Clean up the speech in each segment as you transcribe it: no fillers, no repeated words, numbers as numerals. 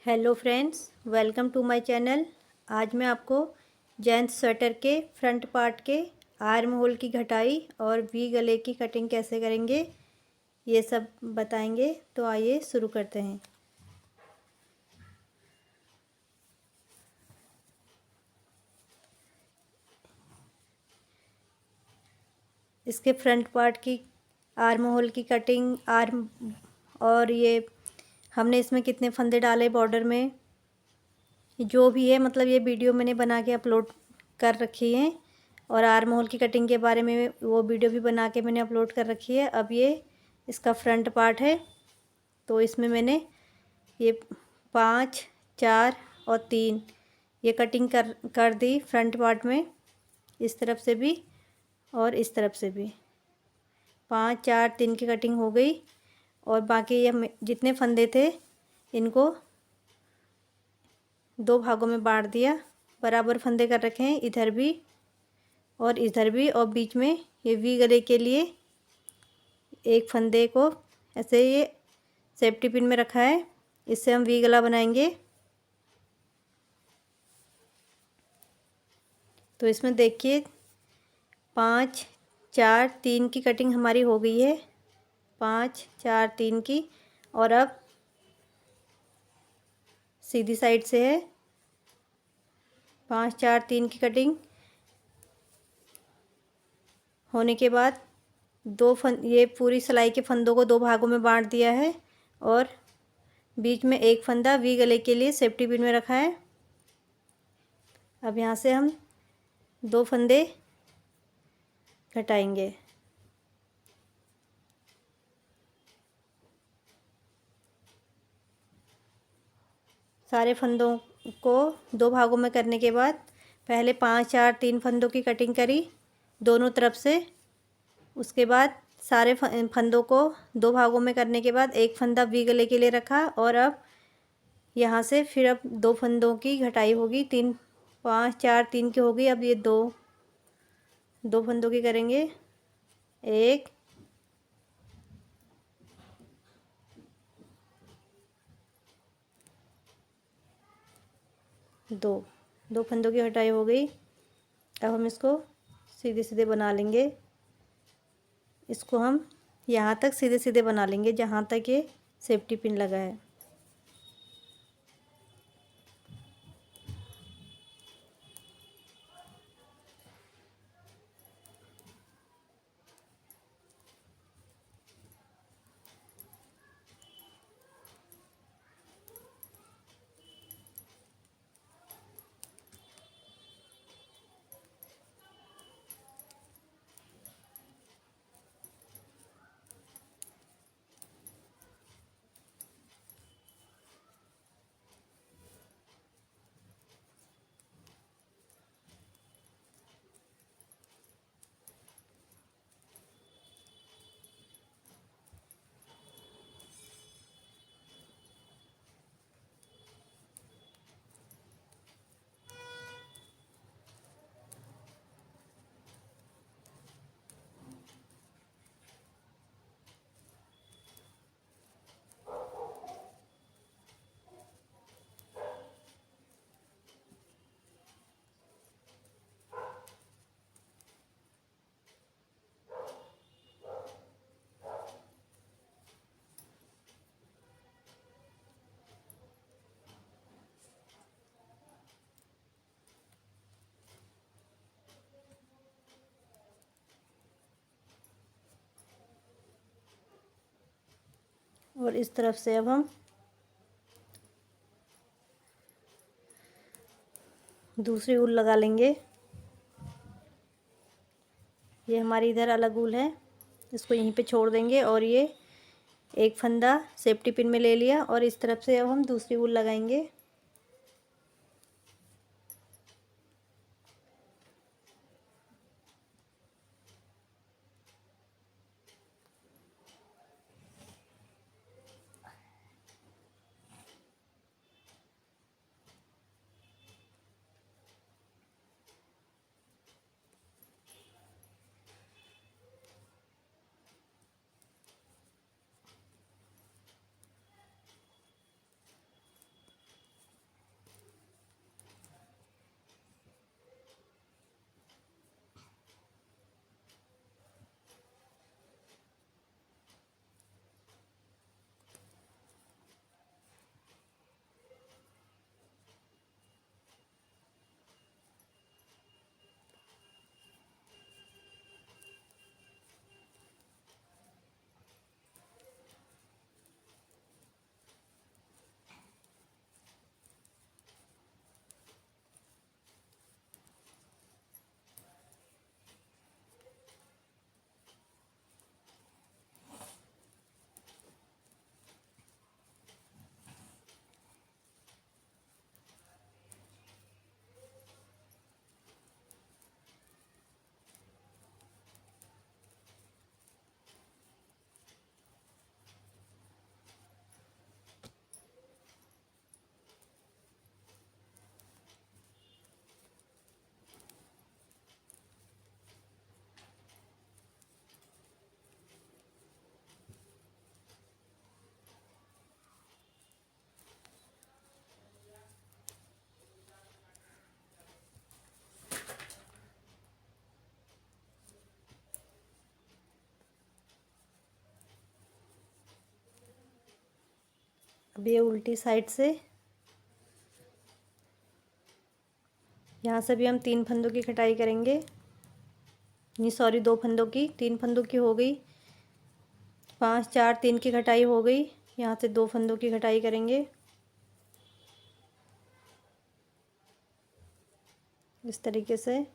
Hello friends, welcome to my channel. आज मैं आपको जेंट्स स्वेटर के फ्रंट पार्ट के आर्म होल की घटाई और वी गले की कटिंग कैसे करेंगे ये सब बताएंगे। तो आइए शुरू करते हैं। इसके फ्रंट पार्ट की आर्म होल की कटिंग और ये हमने इसमें कितने फंदे डाले बॉर्डर में, जो भी है मतलब ये वीडियो मैंने बना के अपलोड कर रखी है। और आर्म होल की कटिंग के बारे में वो वीडियो भी बना के मैंने अपलोड कर रखी है। अब ये इसका फ्रंट पार्ट है। तो इसमें मैंने ये 5, 4 और 3 ये कटिंग कर दी फ्रंट पार्ट में, इस तरफ से भी और इस तरफ से भी 5, 4, 3 की कटिंग हो गई। और बाकी ये जितने फंदे थे इनको 2 भागों में बांट दिया। बराबर फंदे कर रखे हैं इधर भी और बीच में ये वी गले के लिए एक फंदे को ऐसे ये सेफ्टी पिन में रखा है। इससे हम वी गला बनाएंगे। तो इसमें देखिए 5, 4, 3 की कटिंग हमारी हो गई है, 5, 4, 3 की। और अब सीधी साइड से है 5, 4, 3 की कटिंग होने के बाद ये पूरी सिलाई के फंदों को 2 भागों में बांट दिया है और बीच में एक फंदा वी गले के लिए सेफ्टी पिन में रखा है। अब यहाँ से हम 2 फंदे घटाएंगे। सारे फंदों को 2 भागों में करने के बाद पहले 5, 4, 3 फंदों की कटिंग करी दोनों तरफ से। उसके बाद सारे फंदों को 2 भागों में करने के बाद एक फंदा वी गले के लिए रखा। और अब यहाँ से फिर अब 2 फंदों की घटाई होगी। 3, 5, 4, 3 की होगी। अब ये दो फंदों की करेंगे। 1, 2 फंदों की हटाई हो गई। अब हम इसको सीधे सीधे बना लेंगे। इसको हम यहाँ तक सीधे सीधे बना लेंगे जहाँ तक ये सेफ्टी पिन लगा है। और इस तरफ से अब हम दूसरी ऊल लगा लेंगे। ये हमारी इधर अलग ऊल है, इसको यहीं पे छोड़ देंगे। और ये एक फंदा सेफ्टी पिन में ले लिया और इस तरफ से अब हम दूसरी ऊल लगाएंगे। अब ये उल्टी साइड से यहाँ से भी हम 3 फंदों की कटाई करेंगे। नहीं सॉरी, 2 फंदों की, 3 फंदों की हो गई, 5 4 3 की कटाई हो गई। यहाँ से 2 फंदों की कटाई करेंगे इस तरीके से।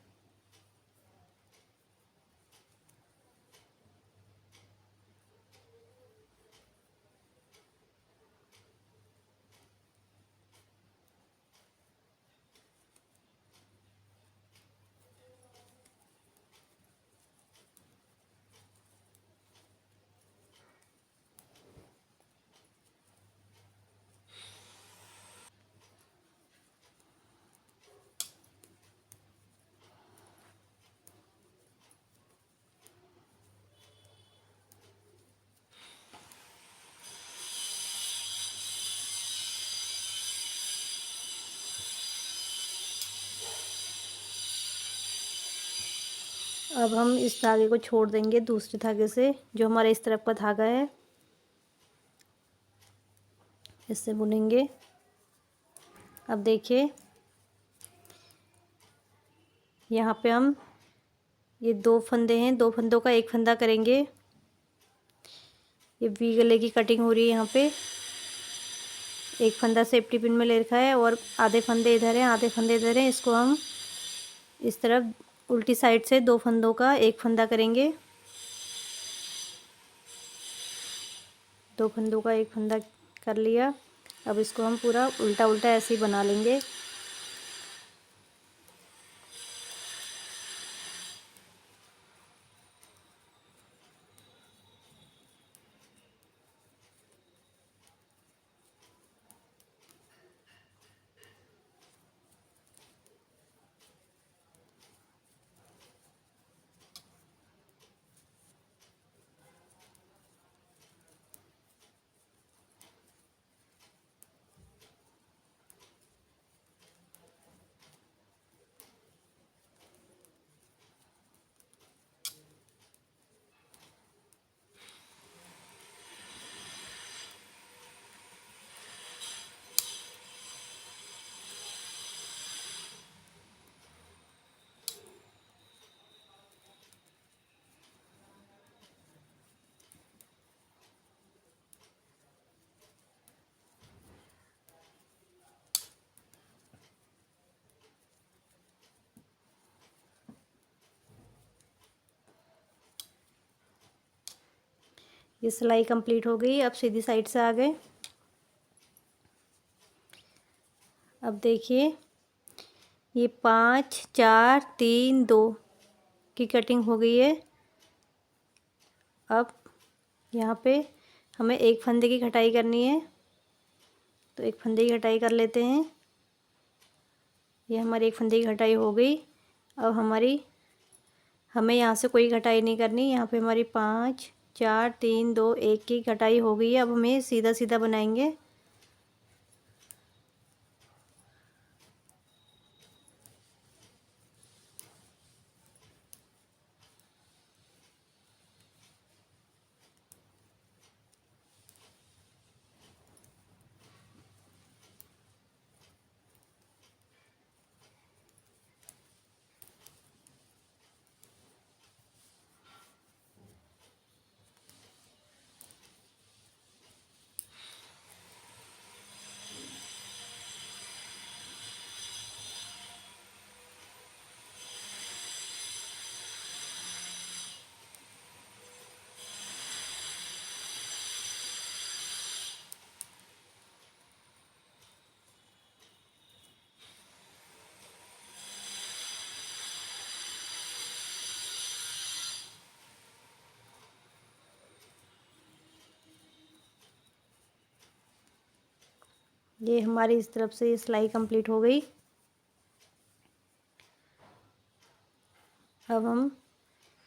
अब हम इस धागे को छोड़ देंगे दूसरे धागे से, जो हमारा इस तरफ का धागा है, इससे बुनेंगे। अब देखिए यहाँ पे हम ये 2 फंदे हैं, 2 फंदों का 1 फंदा करेंगे। ये वी गले की कटिंग हो रही है। यहाँ पे 1 फंदा सेफ्टी पिन में ले रखा है और आधे फंदे इधर हैं, आधे फंदे इधर हैं। इसको हम इस तरफ उल्टी साइड से 2 फंदों का 1 फंदा करेंगे। 2 फंदों का 1 फंदा कर लिया। अब इसको हम पूरा उल्टा उल्टा ऐसे ही बना लेंगे। ये सिलाई कंप्लीट हो गई। अब सीधी साइड से आ गए। अब देखिए ये 5 4 3 2 की कटिंग हो गई है। अब यहाँ पे हमें 1 फंदे की कटाई करनी है, तो 1 फंदे की कटाई कर लेते हैं। ये हमारी 1 फंदे की कटाई हो गई। अब हमें यहाँ से कोई कटाई नहीं करनी। यहाँ पे हमारी 5 4 3 2 1 की कटाई हो गई है। अब हमें सीधा सीधा बनाएंगे। ये हमारी इस तरफ से सिलाई कंप्लीट हो गई। अब हम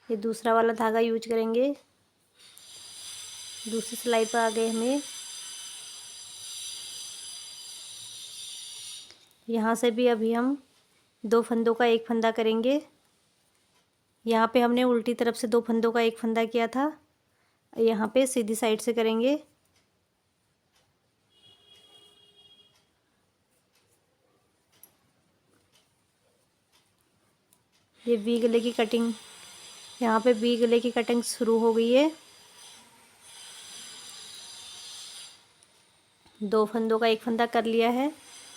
ये दूसरा वाला धागा यूज करेंगे। दूसरी सिलाई पर आ गए हमें। यहाँ से भी अभी हम 2 फंदों का 1 फंदा करेंगे। यहाँ पे हमने उल्टी तरफ से 2 फंदों का 1 फंदा किया था, यहाँ पे सीधी साइड से करेंगे। ये वी गले की कटिंग, यहाँ पे वी गले की कटिंग शुरू हो गई है। 2 फंदों का 1 फंदा कर लिया है।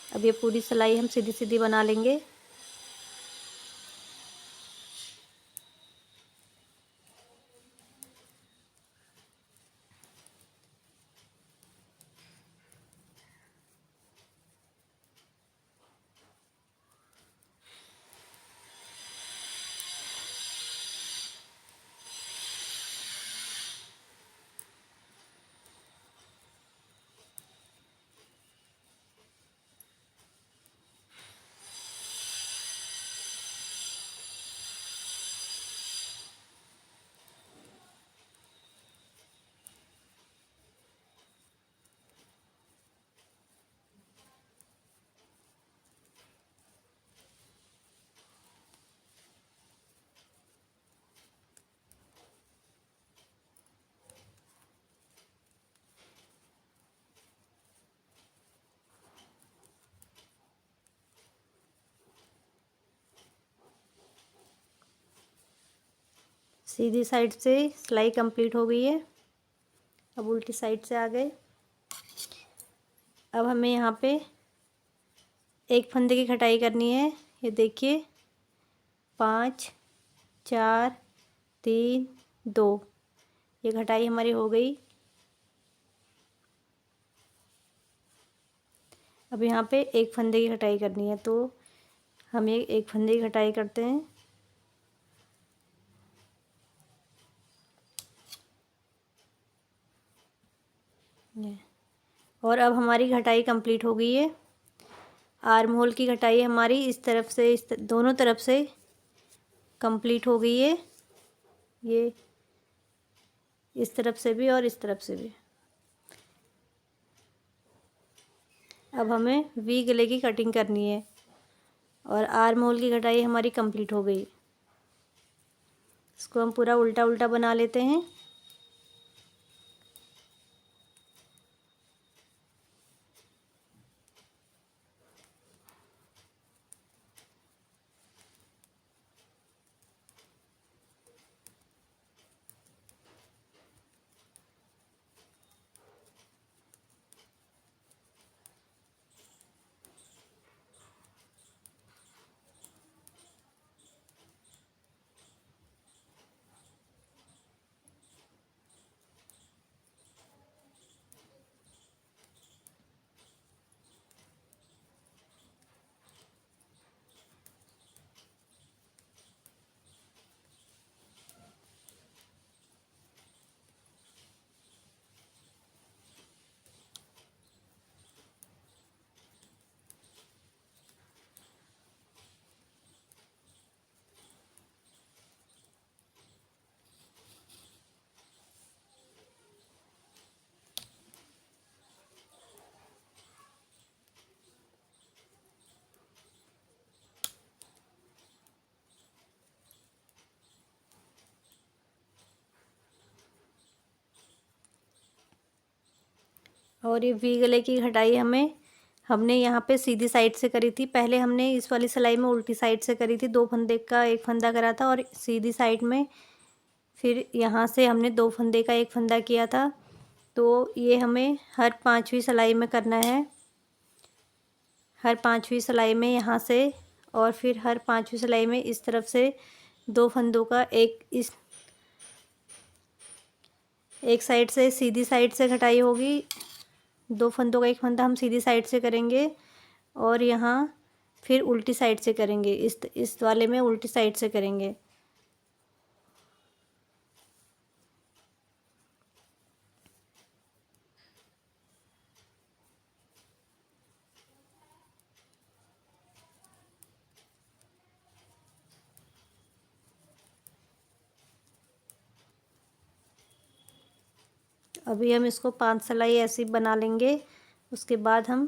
अब ये पूरी सिलाई हम सीधी सीधी बना लेंगे। सीधी साइड से सिलाई कंप्लीट हो गई है। अब उल्टी साइड से आ गए। अब हमें यहाँ पे 1 फंदे की कटाई करनी है। ये देखिए 5 4 3 2, ये कटाई हमारी हो गई। अब यहाँ पे 1 फंदे की कटाई करनी है, तो हम ये 1 फंदे की कटाई करते हैं। और अब हमारी कटाई कंप्लीट हो गई है। आर्म होल की कटाई हमारी इस तरफ से दोनों तरफ से कंप्लीट हो गई है। ये इस तरफ से भी और इस तरफ से भी। अब हमें वी गले की कटिंग करनी है और आर्म होल की कटाई हमारी कंप्लीट हो गई। इसको हम पूरा उल्टा उल्टा बना लेते हैं। और ये वी गले की कटाई हमने यहाँ पे सीधी साइड से करी थी। पहले हमने इस वाली सिलाई में उल्टी साइड से करी थी। 2 फंदे का 1 फंदा करा था और सीधी साइड में फिर यहाँ से हमने 2 फंदे का 1 फंदा किया था। तो ये हमें हर 5वीं सिलाई में करना है। हर 5वीं सिलाई में यहाँ से और फिर हर 5वीं सिलाई में इस तरफ से 2 फंदों का एक साइड से सीधी साइड से कटाई होगी। 2 फंदों का 1 फंदा हम सीधी साइड से करेंगे और यहाँ फिर उल्टी साइड से करेंगे। इस वाले में उल्टी साइड से करेंगे। अभी हम इसको 5 सिलाई ऐसी बना लेंगे। उसके बाद हम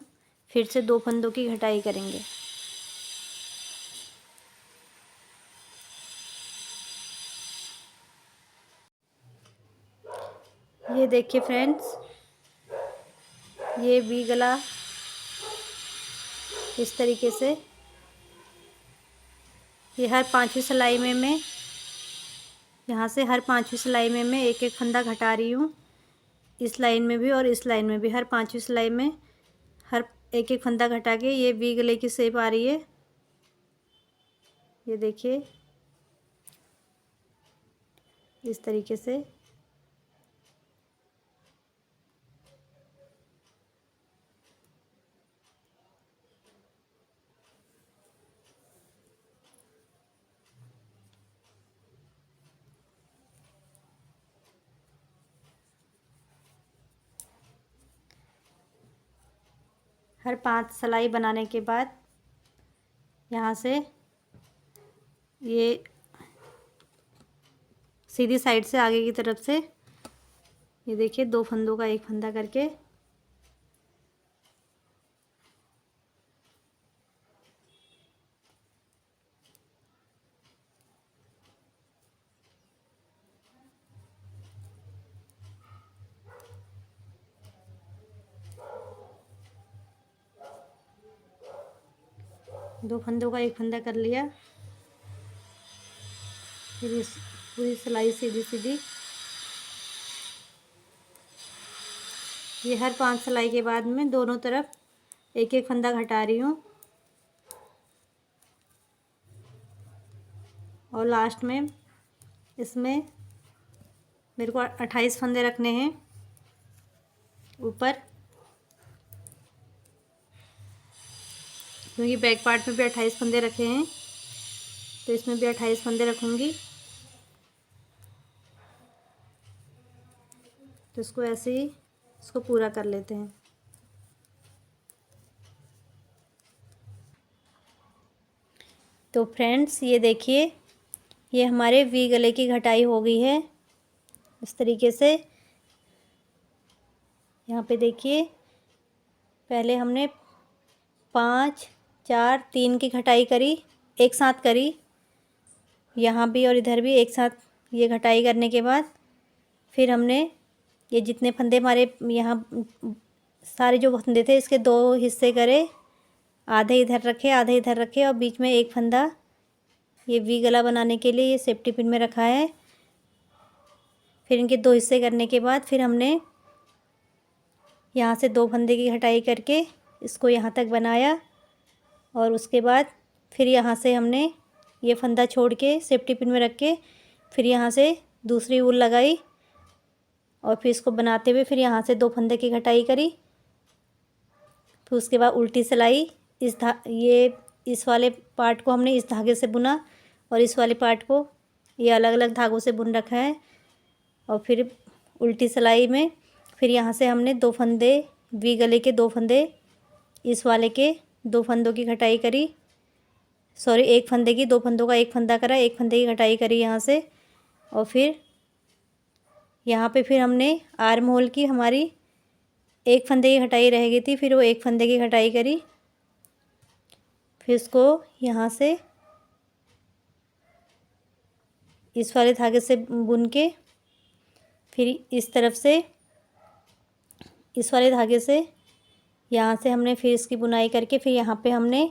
फिर से 2 फंदों की कटाई करेंगे। ये देखिए फ्रेंड्स, ये वी गला इस तरीके से ये हर 5वीं सिलाई में मैं यहाँ से हर 5वीं सिलाई में मैं एक एक फंदा घटा रही हूँ। इस लाइन में भी और इस लाइन में भी हर 5वीं सिलाई में हर एक एक फंदा घटा के ये वी गले की शेप आ रही है। ये देखिए इस तरीके से। हर 5 सिलाई बनाने के बाद यहाँ से ये सीधी साइड से आगे की तरफ से ये देखिए 2 फंदों का एक फंदा करके दो फंदों का एक फंदा कर लिया। फिर इस पूरी सिलाई सीधी सीधी ये हर 5 सिलाई के बाद में दोनों तरफ एक एक फंदा घटा रही हूँ और लास्ट में इसमें मेरे को 28 फंदे रखने हैं ऊपर, क्योंकि बैक पार्ट में भी 28 फंदे रखे हैं तो इसमें भी 28 फंदे रखूँगी। तो इसको ऐसे ही इसको पूरा कर लेते हैं। तो फ्रेंड्स ये देखिए ये हमारे वी गले की घटाई हो गई है इस तरीके से। यहाँ पे देखिए पहले हमने 5 4 3 की घटाई करी, एक साथ करी, यहाँ भी और इधर भी एक साथ ये घटाई करने के बाद फिर हमने ये जितने फंदे हमारे यहाँ सारे जो फंदे थे इसके 2 हिस्से करे, आधे इधर रखे आधे इधर रखे और बीच में एक फंदा ये वी गला बनाने के लिए ये सेफ्टी पिन में रखा है। फिर इनके 2 हिस्से करने के बाद फिर हमने यहाँ से 2 फंदे की घटाई करके इसको यहाँ तक बनाया और उसके बाद फिर यहाँ से हमने ये फंदा छोड़ के सेफ्टी पिन में रख के फिर यहाँ से दूसरी ऊल लगाई और फिर इसको बनाते हुए फिर यहाँ से 2 फंदे की घटाई करी। फिर उसके बाद उल्टी सिलाई इस वाले पार्ट को हमने इस धागे से बुना और इस वाले पार्ट को ये अलग अलग धागों से बुन रखा है। और फिर उल्टी सिलाई में फिर यहाँ से हमने 2 फंदे वी गले के 2 फंदे इस वाले के 2 फंदों की घटाई करी, सॉरी एक फंदे की 2 फंदों का एक फंदा करा, एक फंदे की घटाई करी यहाँ से। और फिर यहाँ पे फिर हमने आर्म होल की हमारी एक फंदे की घटाई रह गई थी, फिर वो एक फंदे की घटाई करी। फिर इसको यहाँ से इस वाले धागे से बुन के फिर इस तरफ से इस वाले धागे से यहाँ से हमने फिर इसकी बुनाई करके फिर यहाँ पे हमने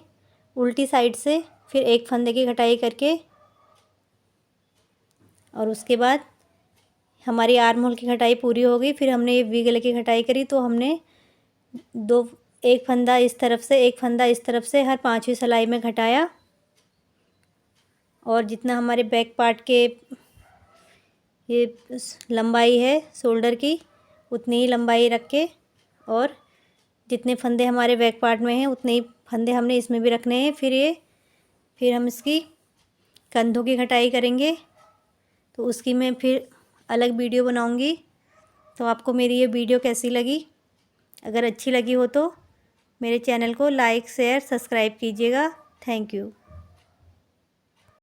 उल्टी साइड से फिर एक फंदे की घटाई करके और उसके बाद हमारी आर्म होल की घटाई पूरी हो गई। फिर हमने ये वी गले की घटाई करी तो हमने एक फंदा इस तरफ से एक फंदा इस तरफ से हर 5वीं सिलाई में घटाया और जितना हमारे बैक पार्ट के ये लंबाई है शोल्डर की उतनी ही लंबाई रख के और जितने फंदे हमारे बैक पार्ट में हैं उतने ही फंदे हमने इसमें भी रखने हैं। फिर हम इसकी कंधों की घटाई करेंगे तो उसकी मैं फिर अलग वीडियो बनाऊंगी। तो आपको मेरी ये वीडियो कैसी लगी? अगर अच्छी लगी हो तो मेरे चैनल को लाइक शेयर सब्सक्राइब कीजिएगा। Thank you.